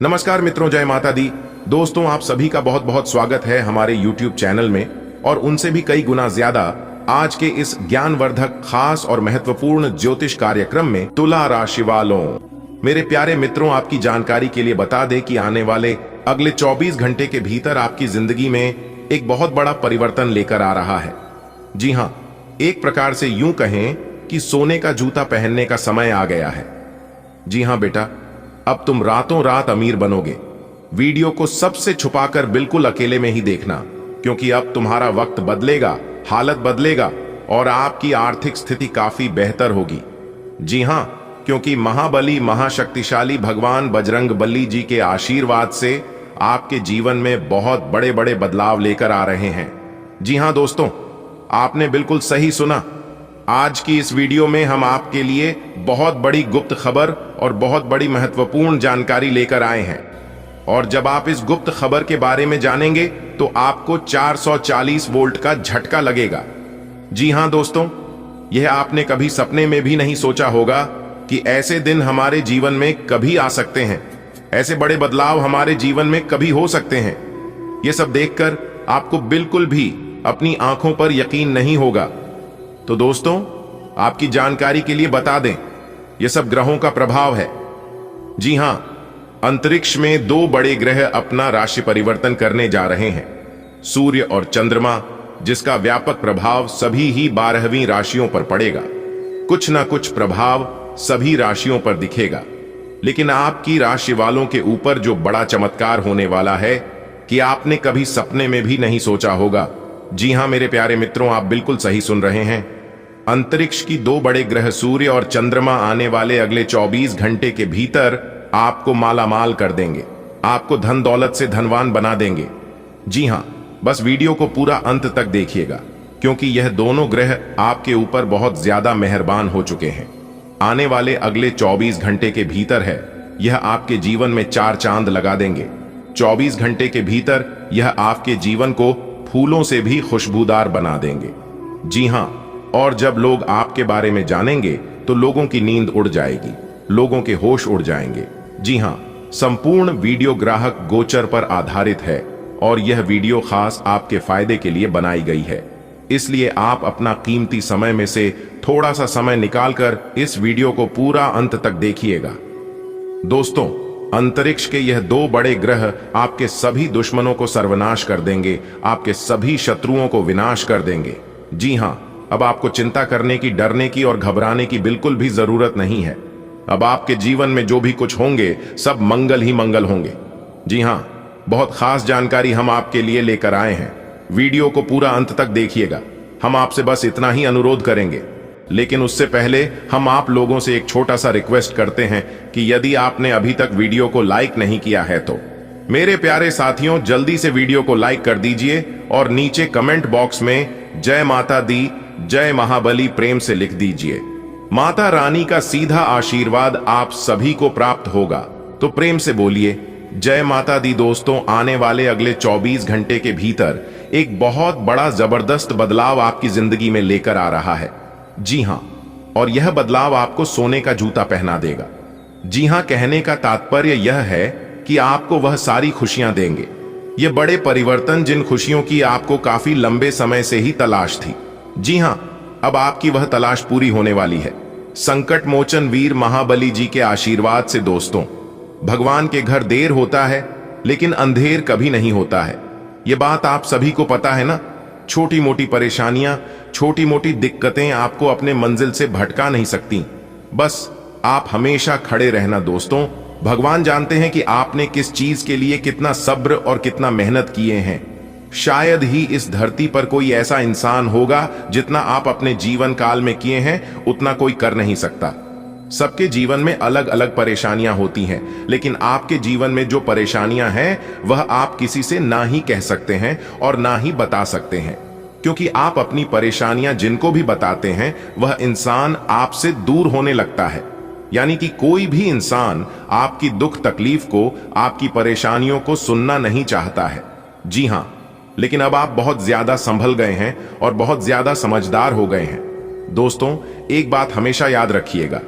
नमस्कार मित्रों, जय माता दी। दोस्तों, आप सभी का बहुत बहुत स्वागत है हमारे YouTube चैनल में और उनसे भी कई गुना ज्यादा आज के इस ज्ञानवर्धक, खास और महत्वपूर्ण ज्योतिष कार्यक्रम में तुला राशि वालों। मेरे प्यारे मित्रों, आपकी जानकारी के लिए बता दें कि आने वाले अगले 24 घंटे के भीतर आपकी जिंदगी में एक बहुत बड़ा परिवर्तन लेकर आ रहा है। जी हाँ, एक प्रकार से यूं कहें कि सोने का जूता पहनने का समय आ गया है। जी हाँ बेटा, अब तुम रातों रात अमीर बनोगे। वीडियो को सबसे छुपाकर बिल्कुल अकेले में ही देखना, क्योंकि अब तुम्हारा वक्त बदलेगा, हालत बदलेगा और आपकी आर्थिक स्थिति काफी बेहतर होगी। जी हां, क्योंकि महाबली महाशक्तिशाली भगवान बजरंग बली जी के आशीर्वाद से आपके जीवन में बहुत बड़े बड़े बदलाव लेकर आ रहे हैं। जी हां दोस्तों, आपने बिल्कुल सही सुना। आज की इस वीडियो में हम आपके लिए बहुत बड़ी गुप्त खबर और बहुत बड़ी महत्वपूर्ण जानकारी लेकर आए हैं। और जब आप इस गुप्त खबर के बारे में जानेंगे तो आपको 440 वोल्ट का झटका लगेगा। जी हां दोस्तों, यह आपने कभी सपने में भी नहीं सोचा होगा कि ऐसे दिन हमारे जीवन में कभी आ सकते हैं, ऐसे बड़े बदलाव हमारे जीवन में कभी हो सकते हैं। यह सब देखकर आपको बिल्कुल भी अपनी आंखों पर यकीन नहीं होगा। तो दोस्तों, आपकी जानकारी के लिए बता दें, यह सब ग्रहों का प्रभाव है। जी हां, अंतरिक्ष में दो बड़े ग्रह अपना राशि परिवर्तन करने जा रहे हैं, सूर्य और चंद्रमा, जिसका व्यापक प्रभाव सभी ही 12वीं राशियों पर पड़ेगा। कुछ ना कुछ प्रभाव सभी राशियों पर दिखेगा, लेकिन आपकी राशि वालों के ऊपर जो बड़ा चमत्कार होने वाला है कि आपने कभी सपने में भी नहीं सोचा होगा। जी हां मेरे प्यारे मित्रों, आप बिल्कुल सही सुन रहे हैं। अंतरिक्ष की दो बड़े ग्रह सूर्य और चंद्रमा आने वाले अगले 24 घंटे के भीतर आपको मालामाल कर देंगे, आपको धन दौलत से धनवान बना देंगे। जी हां, बस वीडियो को पूरा अंत तक देखिएगा, क्योंकि यह दोनों ग्रह आपके ऊपर बहुत ज्यादा मेहरबान हो चुके हैं। आने वाले अगले 24 घंटे के भीतर है यह आपके जीवन में 4 चांद लगा देंगे। 24 घंटे के भीतर यह आपके जीवन को फूलों से भी खुशबूदार बना देंगे। जी हां, और जब लोग आपके बारे में जानेंगे तो लोगों की नींद उड़ जाएगी, लोगों के होश उड़ जाएंगे। जी हां, संपूर्ण वीडियो ग्राहक गोचर पर आधारित है और यह वीडियो खास आपके फायदे के लिए बनाई गई है। इसलिए आप अपना कीमती समय में से थोड़ा सा समय निकालकर इस वीडियो को पूरा अंत तक देखिएगा। दोस्तों, अंतरिक्ष के यह दो बड़े ग्रह आपके सभी दुश्मनों को सर्वनाश कर देंगे, आपके सभी शत्रुओं को विनाश कर देंगे। जी हां, अब आपको चिंता करने की, डरने की और घबराने की बिल्कुल भी जरूरत नहीं है। अब आपके जीवन में जो भी कुछ होंगे सब मंगल ही मंगल होंगे। जी हां, बहुत खास जानकारी हम आपके लिए लेकर आए हैं। वीडियो को पूरा अंत तक देखिएगा। हम आपसे बस इतना ही अनुरोध करेंगे, लेकिन उससे पहले हम आप लोगों से एक छोटा सा रिक्वेस्ट करते हैं कि यदि आपने अभी तक वीडियो को लाइक नहीं किया है तो मेरे प्यारे साथियों, जल्दी से वीडियो को लाइक कर दीजिए और नीचे कमेंट बॉक्स में जय माता दी, जय महाबली प्रेम से लिख दीजिए। माता रानी का सीधा आशीर्वाद आप सभी को प्राप्त होगा, तो प्रेम से बोलिए जय माता दी। दोस्तों, आने वाले अगले 24 घंटे के भीतर एक बहुत बड़ा जबरदस्त बदलाव आपकी जिंदगी में लेकर आ रहा है। जी हां, और यह बदलाव आपको सोने का जूता पहना देगा। जी हां, कहने का तात्पर्य यह है कि आपको वह सारी खुशियां देंगे, ये बड़े परिवर्तन जिन खुशियों की आपको काफी लंबे समय से ही तलाश थी। जी हां, अब आपकी वह तलाश पूरी होने वाली है। संकट मोचन वीर महाबली जी के आशीर्वाद से दोस्तों, भगवान के घर देर होता है लेकिन अंधेर कभी नहीं होता है। ये बात आप सभी को पता है ना। छोटी मोटी परेशानियां, छोटी मोटी दिक्कतें आपको अपने मंजिल से भटका नहीं सकती। बस आप हमेशा खड़े रहना दोस्तों। भगवान जानते हैं कि आपने किस चीज के लिए कितना सब्र और कितना मेहनत किए हैं। शायद ही इस धरती पर कोई ऐसा इंसान होगा जितना आप अपने जीवन काल में किए हैं, उतना कोई कर नहीं सकता। सबके जीवन में अलग अलग परेशानियां होती हैं, लेकिन आपके जीवन में जो परेशानियां हैं वह आप किसी से ना ही कह सकते हैं और ना ही बता सकते हैं, क्योंकि आप अपनी परेशानियां जिनको भी बताते हैं वह इंसान आपसे दूर होने लगता है। यानी कि कोई भी इंसान आपकी दुख तकलीफ को, आपकी परेशानियों को सुनना नहीं चाहता है। जी हां, लेकिन अब आप बहुत ज्यादा संभल गए हैं और बहुत ज्यादा समझदार हो गए हैं। दोस्तों, एक बात हमेशा याद रखिएगा,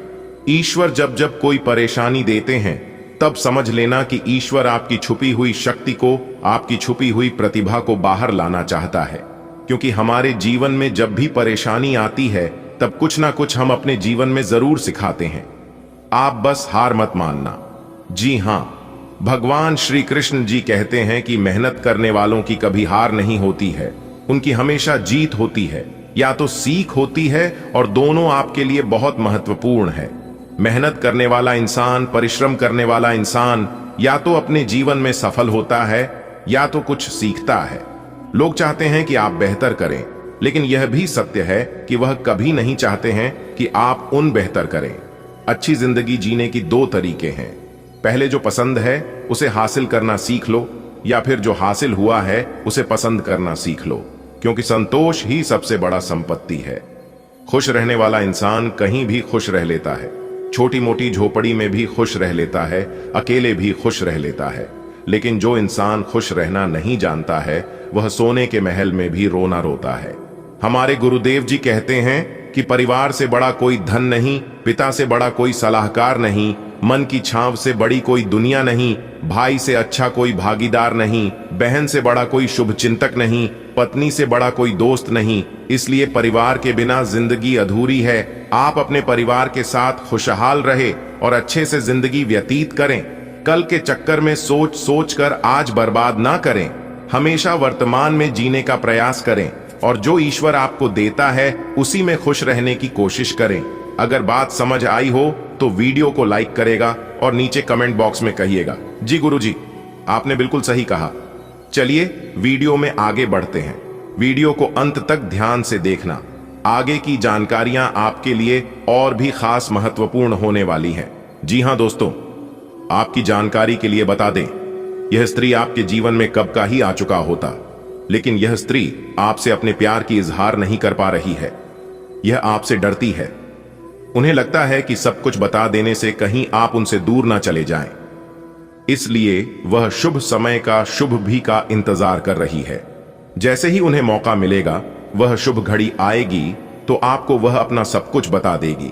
ईश्वर जब जब कोई परेशानी देते हैं तब समझ लेना कि ईश्वर आपकी छुपी हुई शक्ति को, आपकी छुपी हुई प्रतिभा को बाहर लाना चाहता है। क्योंकि हमारे जीवन में जब भी परेशानी आती है तब कुछ ना कुछ हम अपने जीवन में जरूर सिखाते हैं। आप बस हार मत मानना। जी हां, भगवान श्री कृष्ण जी कहते हैं कि मेहनत करने वालों की कभी हार नहीं होती है, उनकी हमेशा जीत होती है या तो सीख होती है, और दोनों आपके लिए बहुत महत्वपूर्ण है। मेहनत करने वाला इंसान, परिश्रम करने वाला इंसान या तो अपने जीवन में सफल होता है या तो कुछ सीखता है। लोग चाहते हैं कि आप बेहतर करें, लेकिन यह भी सत्य है कि वह कभी नहीं चाहते हैं कि आप उन बेहतर करें। अच्छी जिंदगी जीने की दो तरीके हैं। पहले जो पसंद है उसे हासिल करना सीख लो, या फिर जो हासिल हुआ है उसे पसंद करना सीख लो, क्योंकि संतोष ही सबसे बड़ा संपत्ति है। खुश रहने वाला इंसान कहीं भी खुश रह लेता है, छोटी मोटी झोपड़ी में भी खुश रह लेता है, अकेले भी खुश रह लेता है। लेकिन जो इंसान खुश रहना नहीं जानता है वह सोने के महल में भी रोना रोता है। हमारे गुरुदेव जी कहते हैं कि परिवार से बड़ा कोई धन नहीं, पिता से बड़ा कोई सलाहकार नहीं, मन की छांव से बड़ी कोई दुनिया नहीं, भाई से अच्छा कोई भागीदार नहीं, बहन से बड़ा कोई शुभ चिंतक नहीं, पत्नी से बड़ा कोई दोस्त नहीं। इसलिए परिवार के बिना जिंदगी अधूरी है। आप अपने परिवार के साथ खुशहाल रहे और अच्छे से जिंदगी व्यतीत करें। कल के चक्कर में सोच सोच कर आज बर्बाद ना करें। हमेशा वर्तमान में जीने का प्रयास करें और जो ईश्वर आपको देता है उसी में खुश रहने की कोशिश करें। अगर बात समझ आई हो तो वीडियो को लाइक करेगा और नीचे कमेंट बॉक्स में कहिएगा, जी गुरुजी, आपने बिल्कुल सही कहा। चलिए वीडियो में आगे बढ़ते हैं। वीडियो को अंत तक ध्यान से देखना। आगे की जानकारियां आपके लिए और भी खास महत्वपूर्ण होने वाली हैं। जी हां दोस्तों, आपकी जानकारी के लिए बता दें, यह स्त्री आपके जीवन में कब का ही आ चुका होता, लेकिन यह स्त्री आपसे अपने प्यार की इजहार नहीं कर पा रही है। यह आपसे डरती है। उन्हें लगता है कि सब कुछ बता देने से कहीं आप उनसे दूर ना चले जाएं। इसलिए वह शुभ समय का, शुभ भी का इंतजार कर रही है। जैसे ही उन्हें मौका मिलेगा, वह शुभ घड़ी आएगी तो आपको वह अपना सब कुछ बता देगी।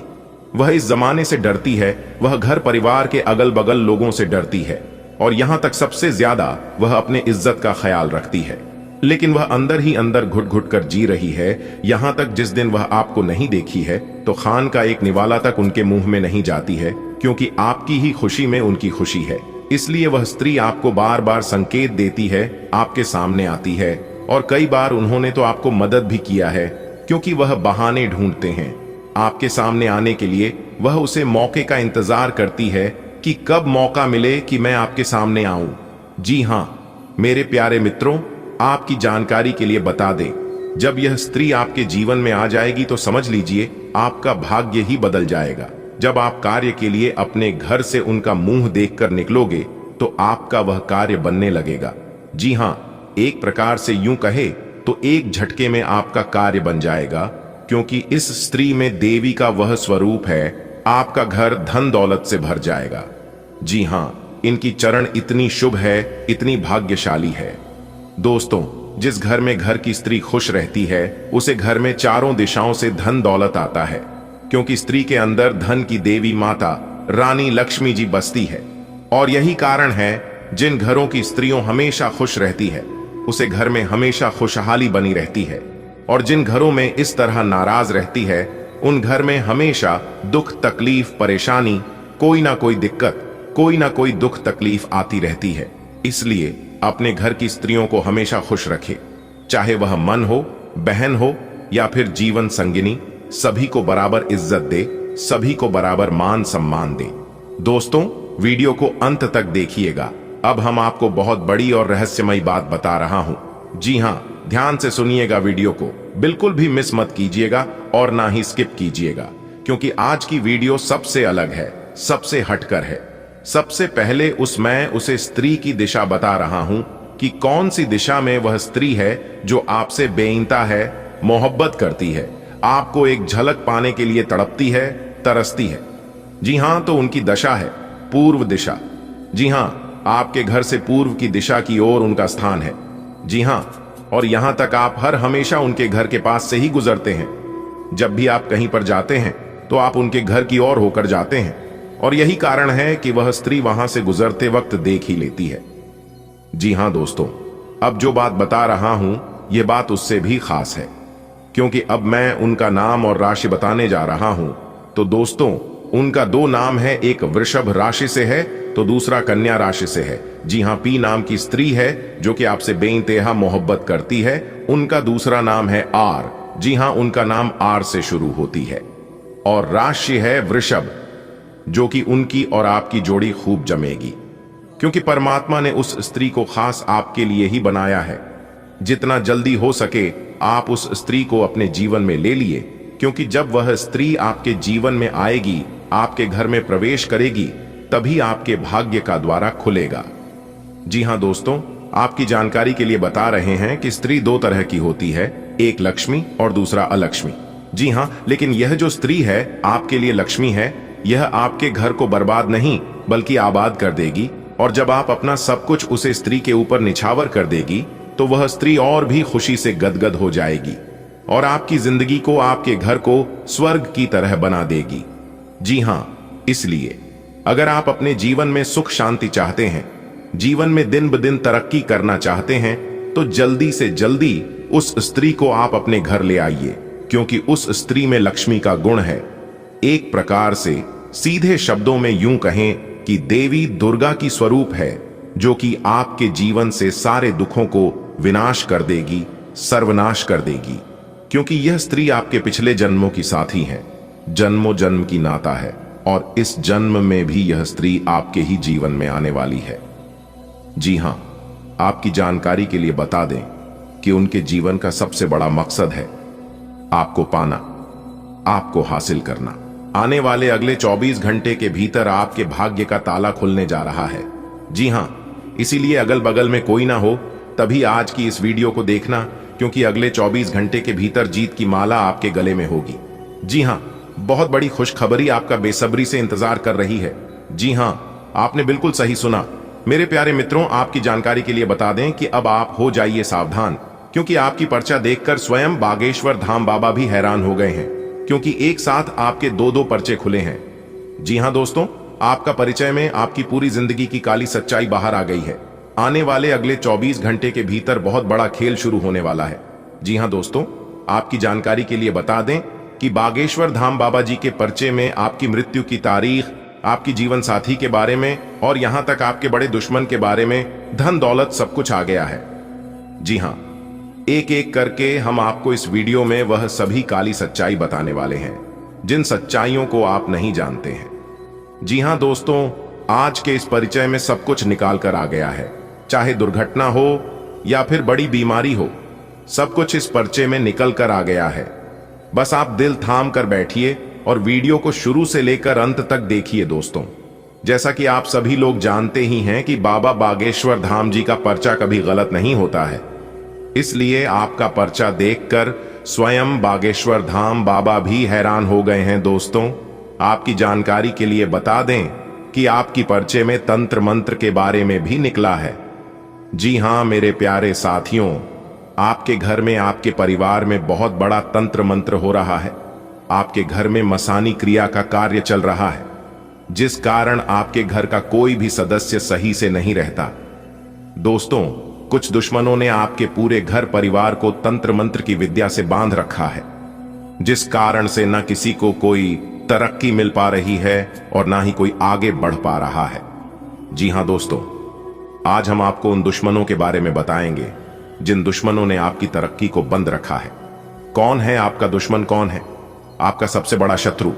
वह इस जमाने से डरती है, वह घर परिवार के अगल बगल लोगों से डरती है, और यहां तक सबसे ज्यादा वह अपने इज्जत का ख्याल रखती है। लेकिन वह अंदर ही अंदर घुट घुट कर जी रही है। यहां तक जिस दिन वह आपको नहीं देखी है तो खान का एक निवाला तक उनके मुंह में नहीं जाती है, क्योंकि आपकी ही खुशी में उनकी खुशी है। इसलिए वह स्त्री आपको बार बार संकेत देती है, आपके सामने आती है, और कई बार उन्होंने तो आपको मदद भी किया है, क्योंकि वह बहाने ढूंढते हैं आपके सामने आने के लिए। वह उसे मौके का इंतजार करती है कि कब मौका मिले कि मैं आपके सामने आऊं। जी हां मेरे प्यारे मित्रों, आपकी जानकारी के लिए बता दें, जब यह स्त्री आपके जीवन में आ जाएगी तो समझ लीजिए आपका भाग्य ही बदल जाएगा। जब आप कार्य के लिए अपने घर से उनका मुंह देखकर निकलोगे तो आपका वह कार्य बनने लगेगा। जी हां, एक प्रकार से यूं कहे तो एक झटके में आपका कार्य बन जाएगा, क्योंकि इस स्त्री में देवी का वह स्वरूप है। आपका घर धन दौलत से भर जाएगा। जी हां, इनकी चरण इतनी शुभ है, इतनी भाग्यशाली है। दोस्तों, जिस घर में घर की स्त्री खुश रहती है उसे घर में चारों दिशाओं से धन दौलत आता है, क्योंकि स्त्री के अंदर धन की देवी माता रानी लक्ष्मी जी बसती है। और यही कारण है जिन घरों की स्त्रियों हमेशा खुश रहती है उसे घर में हमेशा खुशहाली बनी रहती है, और जिन घरों में इस तरह नाराज रहती है उन घर में हमेशा दुख, तकलीफ, परेशानी, कोई ना कोई दिक्कत, कोई ना कोई दुख तकलीफ आती रहती है। इसलिए अपने घर की स्त्रियों को हमेशा खुश रखे, चाहे वह मन हो, बहन हो या फिर जीवन संगिनी। सभी को बराबर इज्जत दे, सभी को बराबर मान सम्मान दे। दोस्तों, वीडियो को अंत तक देखिएगा। अब हम आपको बहुत बड़ी और रहस्यमयी बात बता रहा हूं। जी हां, ध्यान से सुनिएगा वीडियो को, बिल्कुल भी मिस मत कीजिएगा और ना ही स्किप कीजिएगा, क्योंकि आज की वीडियो सबसे अलग है, सबसे हटकर है। सबसे पहले मैं उसे स्त्री की दिशा बता रहा हूं कि कौन सी दिशा में वह स्त्री है जो आपसे बेइंता है, मोहब्बत करती है, आपको एक झलक पाने के लिए तड़पती है, तरसती है। जी हां, तो उनकी दशा है पूर्व दिशा। जी हां, आपके घर से पूर्व की दिशा की ओर उनका स्थान है। जी हां, और यहां तक आप हर हमेशा उनके घर के पास से ही गुजरते हैं। जब भी आप कहीं पर जाते हैं तो आप उनके घर की ओर होकर जाते हैं। और यही कारण है कि वह स्त्री वहां से गुजरते वक्त देख ही लेती है। जी हां दोस्तों, अब जो बात बता रहा हूं यह बात उससे भी खास है, क्योंकि अब मैं उनका नाम और राशि बताने जा रहा हूं। तो दोस्तों, उनका दो नाम है, एक वृषभ राशि से है तो दूसरा कन्या राशि से है। जी हां, पी नाम की स्त्री है जो कि आपसे बेइंतहा मोहब्बत करती है। उनका दूसरा नाम है आर। जी हां, उनका नाम आर से शुरू होती है और राशि है वृषभ, जो कि उनकी और आपकी जोड़ी खूब जमेगी, क्योंकि परमात्मा ने उस स्त्री को खास आपके लिए ही बनाया है। जितना जल्दी हो सके आप उस स्त्री को अपने जीवन में ले लिए, क्योंकि जब वह स्त्री आपके जीवन में आएगी, आपके घर में प्रवेश करेगी, तभी आपके भाग्य का द्वारा खुलेगा। जी हां दोस्तों, आपकी जानकारी के लिए बता रहे हैं कि स्त्री दो तरह की होती है, एक लक्ष्मी और दूसरा अलक्ष्मी। जी हां, लेकिन यह जो स्त्री है आपके लिए लक्ष्मी है। यह आपके घर को बर्बाद नहीं बल्कि आबाद कर देगी, और जब आप अपना सब कुछ उसे स्त्री के ऊपर निछावर कर देगी तो वह स्त्री और भी खुशी से गदगद हो जाएगी और आपकी जिंदगी को, आपके घर को स्वर्ग की तरह बना देगी। जी हां, इसलिए अगर आप अपने जीवन में सुख शांति चाहते हैं, जीवन में दिन ब दिन तरक्की करना चाहते हैं, तो जल्दी से जल्दी उस स्त्री को आप अपने घर ले आइए, क्योंकि उस स्त्री में लक्ष्मी का गुण है। एक प्रकार से सीधे शब्दों में यूं कहें कि देवी दुर्गा की स्वरूप है, जो कि आपके जीवन से सारे दुखों को विनाश कर देगी, सर्वनाश कर देगी, क्योंकि यह स्त्री आपके पिछले जन्मों की साथी है, जन्मों जन्म की नाता है, और इस जन्म में भी यह स्त्री आपके ही जीवन में आने वाली है। जी हां, आपकी जानकारी के लिए बता दें कि उनके जीवन का सबसे बड़ा मकसद है आपको पाना, आपको हासिल करना। आने वाले अगले 24 घंटे के भीतर आपके भाग्य का ताला खुलने जा रहा है। जी हां, इसीलिए अगल बगल में कोई ना हो तभी आज की इस वीडियो को देखना, क्योंकि अगले 24 घंटे के भीतर जीत की माला आपके गले में होगी। जी हां, बहुत बड़ी खुशखबरी आपका बेसब्री से इंतजार कर रही है। जी हां, आपने बिल्कुल सही सुना। मेरे प्यारे मित्रों, आपकी जानकारी के लिए बता दें कि अब आप हो जाइए सावधान, क्योंकि आपकी पर्चा देखकर स्वयं बागेश्वर धाम बाबा भी हैरान हो गए हैं, क्योंकि एक साथ आपके दो दो पर्चे खुले हैं। जी हां दोस्तों, आपका परिचय में आपकी पूरी जिंदगी की काली सच्चाई बाहर आ गई है। आने वाले अगले 24 घंटे के भीतर बहुत बड़ा खेल शुरू होने वाला है। जी हां दोस्तों, आपकी जानकारी के लिए बता दें कि बागेश्वर धाम बाबा जी के पर्चे में आपकी मृत्यु की तारीख, आपकी जीवन साथी के बारे में और यहां तक आपके बड़े दुश्मन के बारे में, धन दौलत सब कुछ आ गया है। जी हां, एक एक करके हम आपको इस वीडियो में वह सभी काली सच्चाई बताने वाले हैं जिन सच्चाइयों को आप नहीं जानते हैं। जी हां दोस्तों, आज के इस परिचय में सब कुछ निकाल कर आ गया है, चाहे दुर्घटना हो या फिर बड़ी बीमारी हो, सब कुछ इस पर्चे में निकल कर आ गया है। बस आप दिल थाम कर बैठिए और वीडियो को शुरू से लेकर अंत तक देखिए। दोस्तों, जैसा कि आप सभी लोग जानते ही हैं कि बाबा बागेश्वर धाम जी का पर्चा कभी गलत नहीं होता है, इसलिए आपका पर्चा देखकर स्वयं बागेश्वर धाम बाबा भी हैरान हो गए हैं। दोस्तों, आपकी जानकारी के लिए बता दें कि आपकी पर्चे में तंत्र मंत्र के बारे में भी निकला है। जी हां मेरे प्यारे साथियों, आपके घर में, आपके परिवार में बहुत बड़ा तंत्र मंत्र हो रहा है। आपके घर में मसानी क्रिया का कार्य चल रहा है, जिस कारण आपके घर का कोई भी सदस्य सही से नहीं रहता। दोस्तों, कुछ दुश्मनों ने आपके पूरे घर परिवार को तंत्र मंत्र की विद्या से बांध रखा है, जिस कारण से न किसी को कोई तरक्की मिल पा रही है और ना ही कोई आगे बढ़ पा रहा है। जी हां दोस्तों, आज हम आपको उन दुश्मनों के बारे में बताएंगे जिन दुश्मनों ने आपकी तरक्की को बंद रखा है। कौन है आपका दुश्मन, कौन है आपका सबसे बड़ा शत्रु,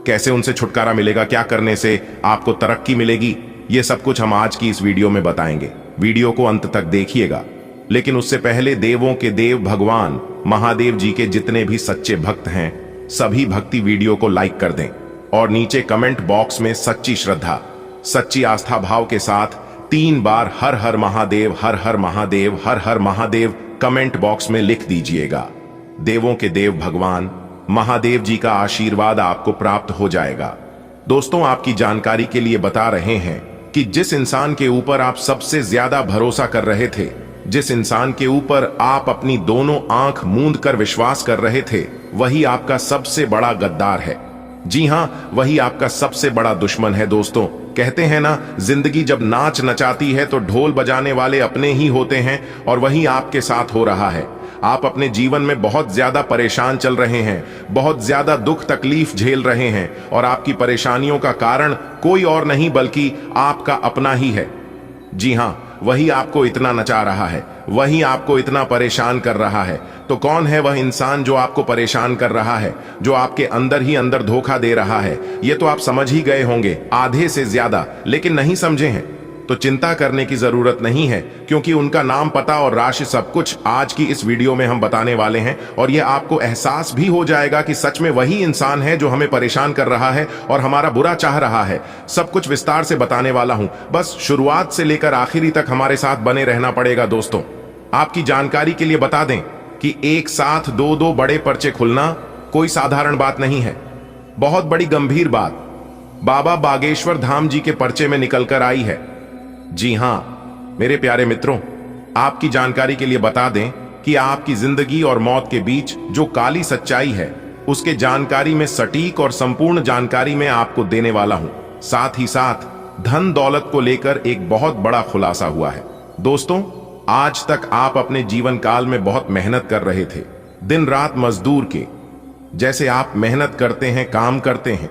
कैसे उनसे छुटकारा मिलेगा, क्या करने से आपको तरक्की मिलेगी, ये सब कुछ हम आज की इस वीडियो में बताएंगे। वीडियो को अंत तक देखिएगा, लेकिन उससे पहले देवों के देव भगवान महादेव जी के जितने भी सच्चे भक्त हैं, सभी भक्ति वीडियो को लाइक कर दें और नीचे कमेंट बॉक्स में सच्ची श्रद्धा, सच्ची आस्था भाव के साथ 3 बार हर हर महादेव, हर हर महादेव, हर हर महादेव कमेंट बॉक्स में लिख दीजिएगा। देवों के देव भगवान महादेव जी का आशीर्वाद आपको प्राप्त हो जाएगा। दोस्तों, आपकी जानकारी के लिए बता रहे हैं कि जिस इंसान के ऊपर आप सबसे ज्यादा भरोसा कर रहे थे, जिस इंसान के ऊपर आप अपनी दोनों आंख मूंद कर विश्वास कर रहे थे, वही आपका सबसे बड़ा गद्दार है। जी हाँ, वही आपका सबसे बड़ा दुश्मन है दोस्तों। कहते हैं ना, जिंदगी जब नाच नचाती है तो ढोल बजाने वाले अपने ही होते हैं, और वही आपके साथ हो रहा है। आप अपने जीवन में बहुत ज्यादा परेशान चल रहे हैं, बहुत ज्यादा दुख तकलीफ झेल रहे हैं, और आपकी परेशानियों का कारण कोई और नहीं बल्कि आपका अपना ही है। जी हाँ, वही आपको इतना नचा रहा है, वही आपको इतना परेशान कर रहा है। तो कौन है वह इंसान जो आपको परेशान कर रहा है, जो आपके अंदर ही अंदर धोखा दे रहा है? ये तो आप समझ ही गए होंगे, आधे से ज्यादा, लेकिन नहीं समझे हैं तो चिंता करने की जरूरत नहीं है, क्योंकि उनका नाम, पता और राशि सब कुछ आज की इस वीडियो में हम बताने वाले हैं। और यह आपको एहसास भी हो जाएगा कि सच में वही इंसान है जो हमें परेशान कर रहा है और हमारा बुरा चाह रहा है। सब कुछ विस्तार से बताने वाला हूं, बस शुरुआत से लेकर आखिरी तक हमारे साथ बने रहना पड़ेगा दोस्तों। आपकी जानकारी के लिए बता दें कि एक साथ दो दो बड़े पर्चे खुलना कोई साधारण बात नहीं है। बहुत बड़ी गंभीर बात बाबा बागेश्वर धाम जी के पर्चे में निकलकर आई है। जी हां मेरे प्यारे मित्रों, आपकी जानकारी के लिए बता दें कि आपकी जिंदगी और मौत के बीच जो काली सच्चाई है, उसके जानकारी में सटीक और संपूर्ण जानकारी में आपको देने वाला हूं। साथ ही साथ धन दौलत को लेकर एक बहुत बड़ा खुलासा हुआ है। दोस्तों, आज तक आप अपने जीवन काल में बहुत मेहनत कर रहे थे, दिन रात मजदूर के जैसे आप मेहनत करते हैं, काम करते हैं।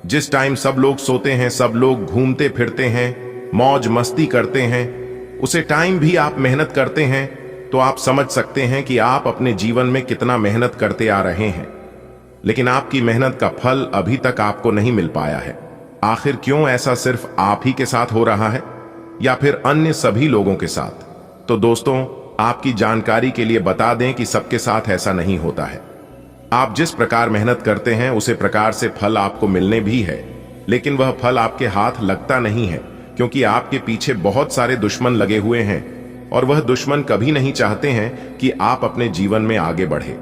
जिस टाइम सब लोग सोते हैं, सब लोग घूमते फिरते हैं, मौज मस्ती करते हैं, उसे टाइम भी आप मेहनत करते हैं। तो आप समझ सकते हैं कि आप अपने जीवन में कितना मेहनत करते आ रहे हैं, लेकिन आपकी मेहनत का फल अभी तक आपको नहीं मिल पाया है। आखिर क्यों ऐसा सिर्फ आप ही के साथ हो रहा है, या फिर अन्य सभी लोगों के साथ? तो दोस्तों, आपकी जानकारी के लिए बता दें कि सबके साथ ऐसा नहीं होता है। आप जिस प्रकार मेहनत करते हैं उसी प्रकार से फल आपको मिलने भी है, लेकिन वह फल आपके हाथ लगता नहीं है, क्योंकि आपके पीछे बहुत सारे दुश्मन लगे हुए हैं, और वह दुश्मन कभी नहीं चाहते हैं कि आप अपने जीवन में आगे बढ़े,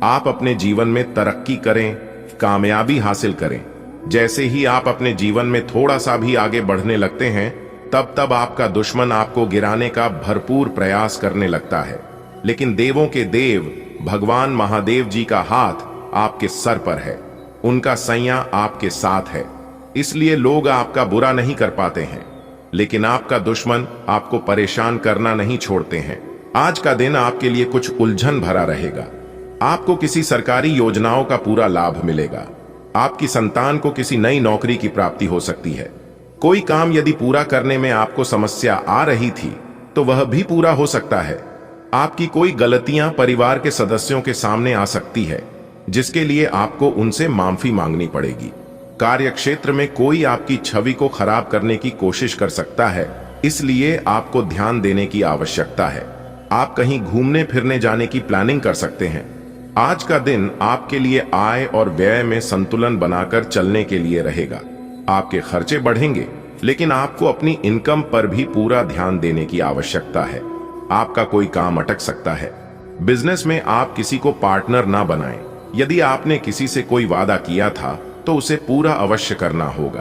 आप अपने जीवन में तरक्की करें, कामयाबी हासिल करें। जैसे ही आप अपने जीवन में थोड़ा सा भी आगे बढ़ने लगते हैं, तब तब आपका दुश्मन आपको गिराने का भरपूर प्रयास करने लगता है। लेकिन देवों के देव भगवान महादेव जी का हाथ आपके सर पर है, उनका सैया आपके साथ है, इसलिए लोग आपका बुरा नहीं कर पाते हैं। लेकिन आपका दुश्मन आपको परेशान करना नहीं छोड़ते हैं। आज का दिन आपके लिए कुछ उलझन भरा रहेगा। आपको किसी सरकारी योजनाओं का पूरा लाभ मिलेगा। आपकी संतान को किसी नई नौकरी की प्राप्ति हो सकती है। कोई काम यदि पूरा करने में आपको समस्या आ रही थी तो वह भी पूरा हो सकता है। आपकी कोई गलतियां परिवार के सदस्यों के सामने आ सकती है, जिसके लिए आपको उनसे माफी मांगनी पड़ेगी। कार्य क्षेत्र में कोई आपकी छवि को खराब करने की कोशिश कर सकता है, इसलिए आपको ध्यान देने की आवश्यकता है। आप कहीं घूमने फिरने जाने की प्लानिंग कर सकते हैं। आज का दिन आपके लिए आय और व्यय में संतुलन बनाकर चलने के लिए रहेगा। आपके खर्चे बढ़ेंगे, लेकिन आपको अपनी इनकम पर भी पूरा ध्यान देने की आवश्यकता है। आपका कोई काम अटक सकता है। बिजनेस में आप किसी को पार्टनर ना बनाएं। यदि आपने किसी से कोई वादा किया था तो उसे पूरा अवश्य करना होगा।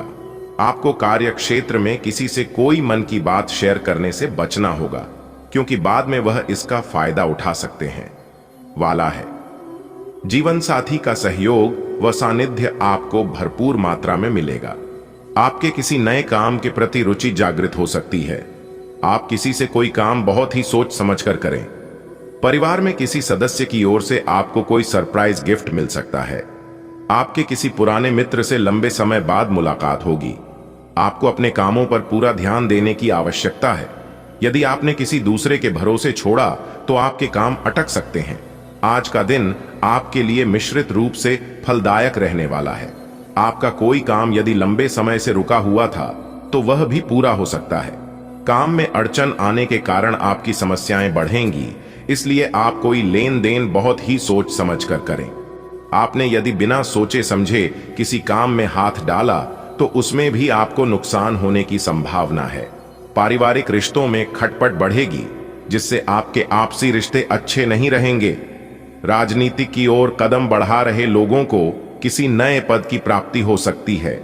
आपको कार्य क्षेत्र में किसी से कोई मन की बात शेयर करने से बचना होगा, क्योंकि बाद में वह इसका फायदा उठा सकते हैं वाला है। जीवन साथी का सहयोग व सानिध्य आपको भरपूर मात्रा में मिलेगा। आपके किसी नए काम के प्रति रुचि जागृत हो सकती है। आप किसी से कोई काम बहुत ही सोच समझकर करें। परिवार में किसी सदस्य की ओर से आपको कोई सरप्राइज गिफ्ट मिल सकता है। आपके किसी पुराने मित्र से लंबे समय बाद मुलाकात होगी। आपको अपने कामों पर पूरा ध्यान देने की आवश्यकता है। यदि आपने किसी दूसरे के भरोसे छोड़ा तो आपके काम अटक सकते हैं। आज का दिन आपके लिए मिश्रित रूप से फलदायक रहने वाला है। आपका कोई काम यदि लंबे समय से रुका हुआ था तो वह भी पूरा हो सकता है। काम में अड़चन आने के कारण आपकी समस्याएं बढ़ेंगी, इसलिए आप कोई लेन देन बहुत ही सोच समझ कर करें। आपने यदि बिना सोचे समझे किसी काम में हाथ डाला तो उसमें भी आपको नुकसान होने की संभावना है। पारिवारिक रिश्तों में खटपट बढ़ेगी, जिससे आपके आपसी रिश्ते अच्छे नहीं रहेंगे। राजनीति की ओर कदम बढ़ा रहे लोगों को किसी नए पद की प्राप्ति हो सकती है।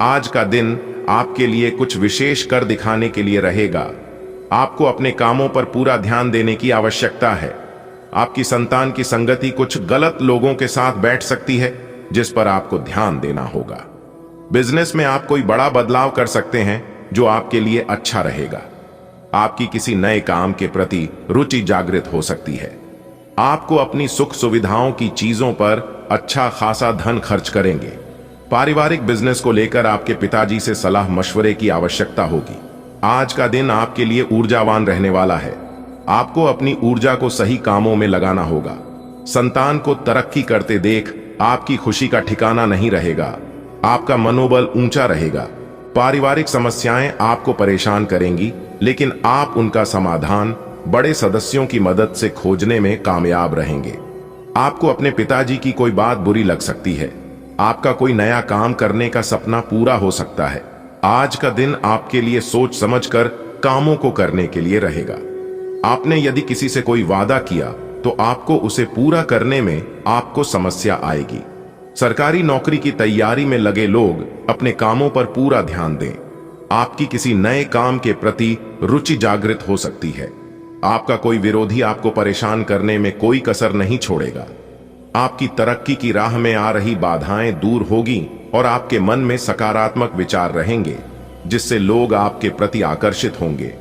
आज का दिन आपके लिए कुछ विशेष कर दिखाने के लिए रहेगा। आपको अपने कामों पर पूरा ध्यान देने की आवश्यकता है। आपकी संतान की संगति कुछ गलत लोगों के साथ बैठ सकती है, जिस पर आपको ध्यान देना होगा। बिजनेस में आप कोई बड़ा बदलाव कर सकते हैं जो आपके लिए अच्छा रहेगा। आपकी किसी नए काम के प्रति रुचि जागृत हो सकती है। आपको अपनी सुख सुविधाओं की चीजों पर अच्छा खासा धन खर्च करेंगे। पारिवारिक बिजनेस को लेकर आपके पिताजी से सलाह मशवरे की आवश्यकता होगी। आज का दिन आपके लिए ऊर्जावान रहने वाला है। आपको अपनी ऊर्जा को सही कामों में लगाना होगा। संतान को तरक्की करते देख आपकी खुशी का ठिकाना नहीं रहेगा। आपका मनोबल ऊंचा रहेगा। पारिवारिक समस्याएं आपको परेशान करेंगी, लेकिन आप उनका समाधान बड़े सदस्यों की मदद से खोजने में कामयाब रहेंगे। आपको अपने पिताजी की कोई बात बुरी लग सकती है। आपका कोई नया काम करने का सपना पूरा हो सकता है। आज का दिन आपके लिए सोच समझकर कामों को करने के लिए रहेगा। आपने यदि किसी से कोई वादा किया तो आपको उसे पूरा करने में आपको समस्या आएगी। सरकारी नौकरी की तैयारी में लगे लोग अपने कामों पर पूरा ध्यान दें। आपकी किसी नए काम के प्रति रुचि जागृत हो सकती है। आपका कोई विरोधी आपको परेशान करने में कोई कसर नहीं छोड़ेगा। आपकी तरक्की की राह में आ रही बाधाएं दूर होगी और आपके मन में सकारात्मक विचार रहेंगे, जिससे लोग आपके प्रति आकर्षित होंगे।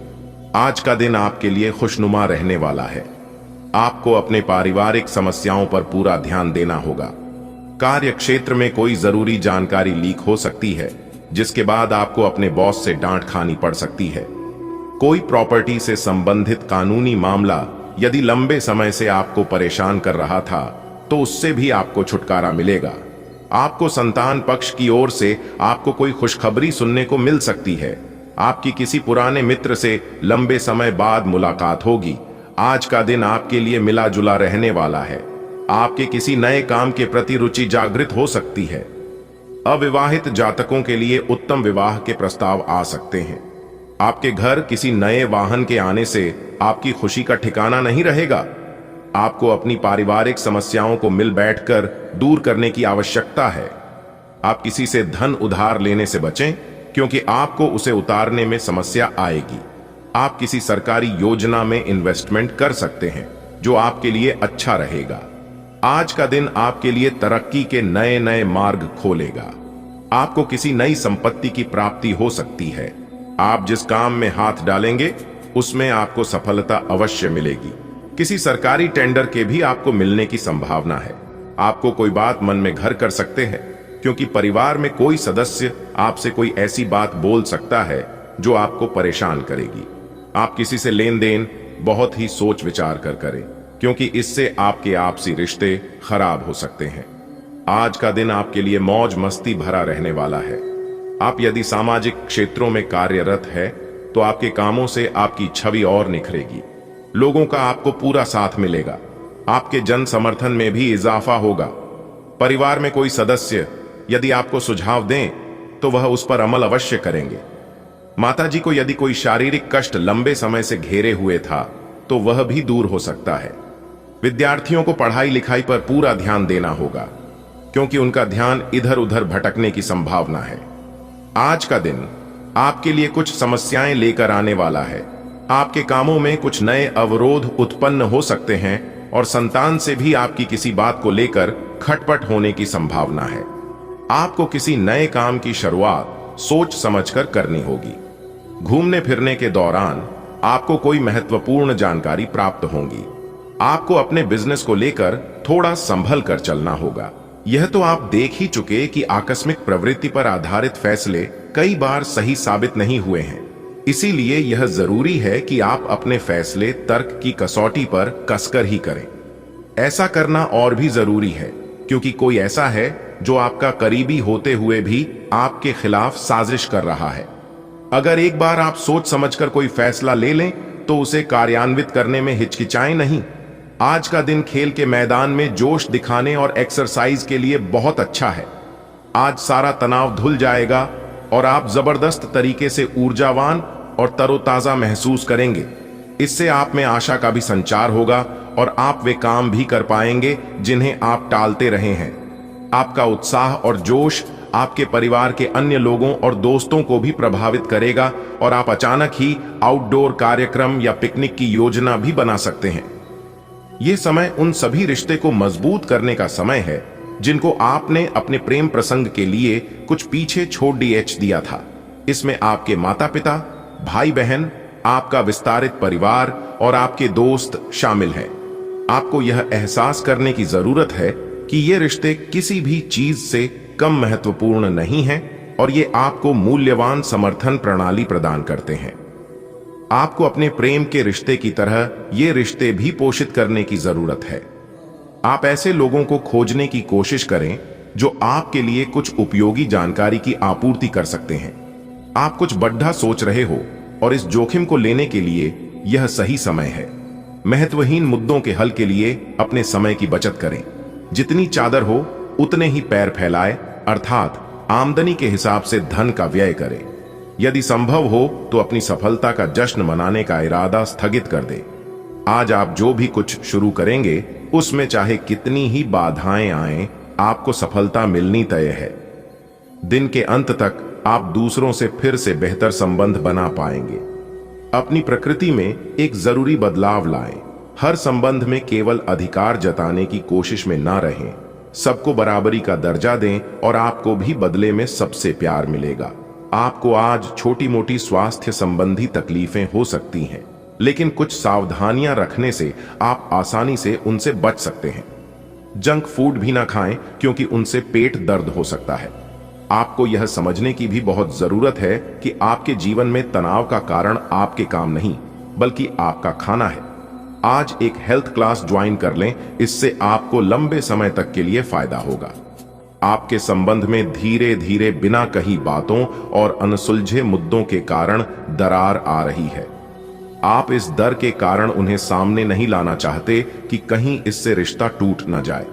आज का दिन आपके लिए खुशनुमा रहने वाला है। आपको अपने पारिवारिक समस्याओं पर पूरा ध्यान देना होगा। कार्य क्षेत्र में कोई जरूरी जानकारी लीक हो सकती है, जिसके बाद आपको अपने बॉस से डांट खानी पड़ सकती है। कोई प्रॉपर्टी से संबंधित कानूनी मामला यदि लंबे समय से आपको परेशान कर रहा था तो उससे भी आपको छुटकारा मिलेगा। आपको संतान पक्ष की ओर से आपको कोई खुशखबरी सुनने को मिल सकती है। आपकी किसी पुराने मित्र से लंबे समय बाद मुलाकात होगी। आज का दिन आपके लिए मिला जुला रहने वाला है। आपके किसी नए काम के प्रति रुचि जागृत हो सकती है। अविवाहित जातकों के लिए उत्तम विवाह के प्रस्ताव आ सकते हैं। आपके घर किसी नए वाहन के आने से आपकी खुशी का ठिकाना नहीं रहेगा। आपको अपनी पारिवारिक समस्याओं को मिल बैठकर दूर करने की आवश्यकता है। आप किसी से धन उधार लेने से बचें, क्योंकि आपको उसे उतारने में समस्या आएगी। आप किसी सरकारी योजना में इन्वेस्टमेंट कर सकते हैं, जो आपके लिए अच्छा रहेगा। आज का दिन आपके लिए तरक्की के नए नए मार्ग खोलेगा। आपको किसी नई संपत्ति की प्राप्ति हो सकती है। आप जिस काम में हाथ डालेंगे उसमें आपको सफलता अवश्य मिलेगी। किसी सरकारी टेंडर के भी आपको मिलने की संभावना है। आपको कोई बात मन में घर कर सकते हैं, क्योंकि परिवार में कोई सदस्य आपसे कोई ऐसी बात बोल सकता है जो आपको परेशान करेगी। आप किसी से लेन देन बहुत ही सोच विचार कर करें, क्योंकि इससे आपके आपसी रिश्ते खराब हो सकते हैं। आज का दिन आपके लिए मौज मस्ती भरा रहने वाला है। आप यदि सामाजिक क्षेत्रों में कार्यरत है तो आपके कामों से आपकी छवि और निखरेगी। लोगों का आपको पूरा साथ मिलेगा। आपके जन समर्थन में भी इजाफा होगा। परिवार में कोई सदस्य यदि आपको सुझाव दें तो वह उस पर अमल अवश्य करेंगे। माताजी को यदि कोई शारीरिक कष्ट लंबे समय से घेरे हुए था तो वह भी दूर हो सकता है। विद्यार्थियों को पढ़ाई लिखाई पर पूरा ध्यान देना होगा, क्योंकि उनका ध्यान इधर उधर भटकने की संभावना है। आज का दिन आपके लिए कुछ समस्याएं लेकर आने वाला है। आपके कामों में कुछ नए अवरोध उत्पन्न हो सकते हैं और संतान से भी आपकी किसी बात को लेकर खटपट होने की संभावना है। आपको किसी नए काम की शुरुआत सोच समझकर करनी होगी। घूमने फिरने के दौरान आपको कोई महत्वपूर्ण जानकारी प्राप्त होगी। आपको अपने बिजनेस को लेकर थोड़ा संभल कर चलना होगा। यह तो आप देख ही चुके कि आकस्मिक प्रवृत्ति पर आधारित फैसले कई बार सही साबित नहीं हुए हैं। इसीलिए यह जरूरी है कि आप अपने फैसले तर्क की कसौटी पर कसकर ही करें। ऐसा करना और भी जरूरी है, क्योंकि कोई ऐसा है जो आपका करीबी होते हुए भी आपके खिलाफ साजिश कर रहा है। अगर एक बार आप सोच समझकर कोई फैसला ले लें तो उसे कार्यान्वित करने में हिचकिचाएं नहीं। आज का दिन खेल के मैदान में जोश दिखाने और एक्सरसाइज के लिए बहुत अच्छा है। आज सारा तनाव धुल जाएगा और आप जबरदस्त तरीके से ऊर्जावान और तरोताजा महसूस करेंगे। इससे आप में आशा का भी संचार होगा और आप वे काम भी कर पाएंगे जिन्हें आप टालते रहे हैं। आपका उत्साह और जोश आपके परिवार के अन्य लोगों और दोस्तों को भी प्रभावित करेगा और आप अचानक ही आउटडोर कार्यक्रम या पिकनिक की योजना भी बना सकते हैं। यह समय उन सभी रिश्ते को मजबूत करने का समय है जिनको आपने अपने प्रेम प्रसंग के लिए कुछ पीछे छोड़ दिया था। इसमें आपके माता पिता, भाई बहन, आपका विस्तारित परिवार और आपके दोस्त शामिल हैं। आपको यह एहसास करने की जरूरत है कि ये रिश्ते किसी भी चीज से कम महत्वपूर्ण नहीं हैं और ये आपको मूल्यवान समर्थन प्रणाली प्रदान करते हैं। आपको अपने प्रेम के रिश्ते की तरह ये रिश्ते भी पोषित करने की जरूरत है। आप ऐसे लोगों को खोजने की कोशिश करें जो आपके लिए कुछ उपयोगी जानकारी की आपूर्ति कर सकते हैं। आप कुछ बड़ा सोच रहे हो और इस जोखिम को लेने के लिए यह सही समय है। महत्वहीन मुद्दों के हल के लिए अपने समय की बचत करें। जितनी चादर हो उतने ही पैर फैलाए, अर्थात आमदनी के हिसाब से धन का व्यय करें। यदि संभव हो तो अपनी सफलता का जश्न मनाने का इरादा स्थगित कर दें। आज आप जो भी कुछ शुरू करेंगे उसमें चाहे कितनी ही बाधाएं आएं, आपको सफलता मिलनी तय है। दिन के अंत तक आप दूसरों से फिर से बेहतर संबंध बना पाएंगे। अपनी प्रकृति में एक जरूरी बदलाव लाएं। हर संबंध में केवल अधिकार जताने की कोशिश में ना रहें। सबको बराबरी का दर्जा दें और आपको भी बदले में सबसे प्यार मिलेगा। आपको आज छोटी मोटी स्वास्थ्य संबंधी तकलीफें हो सकती हैं, लेकिन कुछ सावधानियां रखने से आप आसानी से उनसे बच सकते हैं। जंक फूड भी ना खाएं क्योंकि उनसे पेट दर्द हो सकता है। आपको यह समझने की भी बहुत जरूरत है कि आपके जीवन में तनाव का कारण आपके काम नहीं, बल्कि आपका खाना है। आज एक हेल्थ क्लास ज्वाइन कर लें, इससे आपको लंबे समय तक के लिए फायदा होगा। आपके संबंध में धीरे धीरे बिना कही बातों और अनसुलझे मुद्दों के कारण दरार आ रही है। आप इस डर के कारण उन्हें सामने नहीं लाना चाहते कि कहीं इससे रिश्ता टूट न जाए।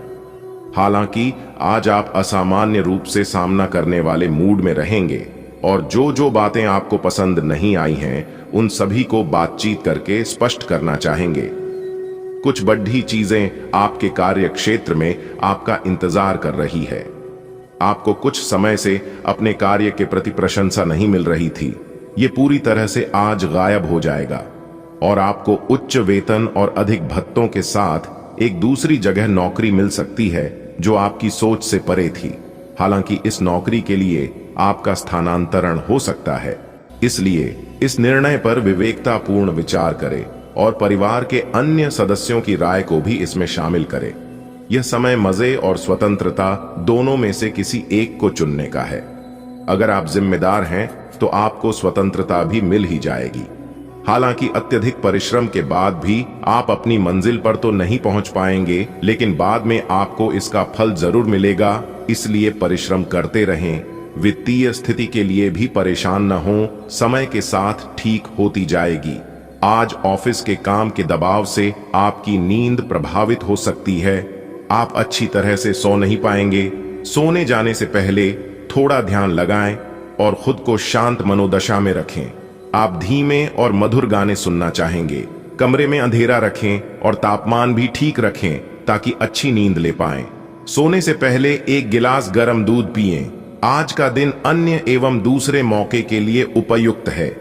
हालांकि आज आप असामान्य रूप से सामना करने वाले मूड में रहेंगे और जो जो बातें आपको पसंद नहीं आई हैं, उन सभी को बातचीत करके स्पष्ट करना चाहेंगे। कुछ बड़ी चीजें आपके कार्य क्षेत्र में आपका इंतजार कर रही है। आपको कुछ समय से अपने कार्य के प्रति प्रशंसा नहीं मिल रही थी। ये पूरी तरह से आज गायब हो जाएगा और आपको उच्च वेतन और अधिक भत्तों के साथ एक दूसरी जगह नौकरी मिल सकती है जो आपकी सोच से परे थी। हालांकि इस नौकरी के लिए आपका स्थानांतरण हो सकता है, इसलिए इस निर्णय पर विवेकतापूर्ण विचार करें और परिवार के अन्य सदस्यों की राय को भी इसमें शामिल करें। यह समय मजे और स्वतंत्रता दोनों में से किसी एक को चुनने का है। अगर आप जिम्मेदार हैं तो आपको स्वतंत्रता भी मिल ही जाएगी। हालांकि अत्यधिक परिश्रम के बाद भी आप अपनी मंजिल पर तो नहीं पहुंच पाएंगे, लेकिन बाद में आपको इसका फल जरूर मिलेगा। इसलिए परिश्रम करते रहें। वित्तीय स्थिति के लिए भी परेशान न हो, समय के साथ ठीक होती जाएगी। आज ऑफिस के काम के दबाव से आपकी नींद प्रभावित हो सकती है। आप अच्छी तरह से सो नहीं पाएंगे। सोने जाने से पहले थोड़ा ध्यान लगाएं और खुद को शांत मनोदशा में रखें। आप धीमे और मधुर गाने सुनना चाहेंगे। कमरे में अंधेरा रखें और तापमान भी ठीक रखें ताकि अच्छी नींद ले पाएं। सोने से पहले एक गिलास गर्म दूध पिएं। आज का दिन अन्य एवं दूसरे मौके के लिए उपयुक्त है।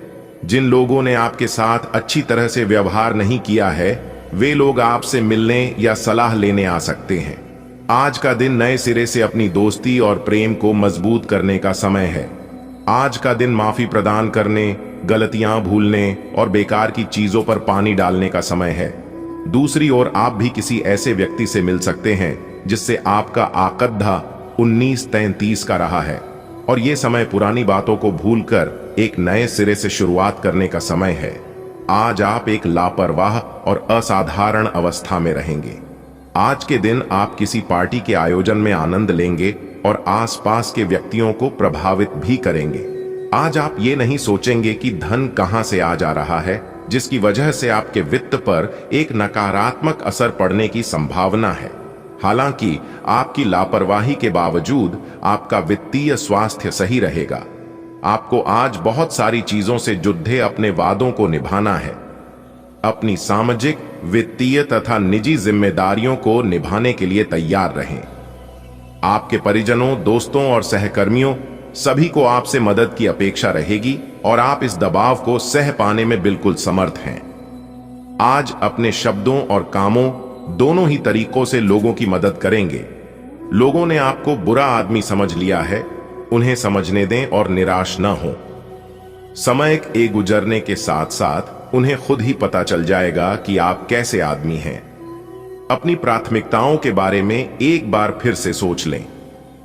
जिन लोगों ने आपके साथ अच्छी तरह से व्यवहार नहीं किया है, वे लोग आपसे मिलने या सलाह लेने आ सकते हैं। आज का दिन नए सिरे से अपनी दोस्ती और प्रेम को मजबूत करने का समय है। आज का दिन माफी प्रदान करने, गलतियां भूलने और बेकार की चीजों पर पानी डालने का समय है। दूसरी ओर आप भी किसी ऐसे व्यक्ति से मिल सकते हैं जिससे आपका आकद्धा 1933 का रहा है और ये समय पुरानी बातों को भूलकर एक नए सिरे से शुरुआत करने का समय है। आज आप एक लापरवाह और असाधारण अवस्था में रहेंगे। आज के दिन आप किसी पार्टी के आयोजन में आनंद लेंगे और आसपास के व्यक्तियों को प्रभावित भी करेंगे। आज आप ये नहीं सोचेंगे कि धन कहां से आ जा रहा है, जिसकी वजह से आपके वित्त पर एक नकारात्मक असर पड़ने की संभावना है। हालांकि आपकी लापरवाही के बावजूद आपका वित्तीय स्वास्थ्य सही रहेगा। आपको आज बहुत सारी चीजों से जुड़े अपने वादों को निभाना है। अपनी सामाजिक, वित्तीय तथा निजी जिम्मेदारियों को निभाने के लिए तैयार रहें। आपके परिजनों, दोस्तों और सहकर्मियों सभी को आपसे मदद की अपेक्षा रहेगी और आप इस दबाव को सह पाने में बिल्कुल समर्थ हैं। आज अपने शब्दों और कामों दोनों ही तरीकों से लोगों की मदद करेंगे। लोगों ने आपको बुरा आदमी समझ लिया है, उन्हें समझने दें और निराश न हो। समय के गुजरने के साथ साथ उन्हें खुद ही पता चल जाएगा कि आप कैसे आदमी हैं। अपनी प्राथमिकताओं के बारे में एक बार फिर से सोच लें।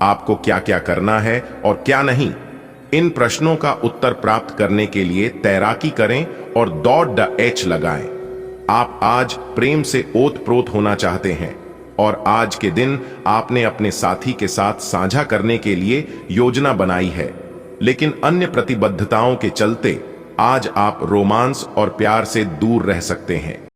आपको क्या क्या करना है और क्या नहीं। इन प्रश्नों का उत्तर प्राप्त करने के लिए तैराकी करें और .h लगाएं। आप आज प्रेम से ओत-प्रोत होना चाहते हैं और आज के दिन आपने अपने साथी के साथ साझा करने के लिए योजना बनाई है, लेकिन अन्य प्रतिबद्धताओं के चलते आज आप रोमांस और प्यार से दूर रह सकते हैं।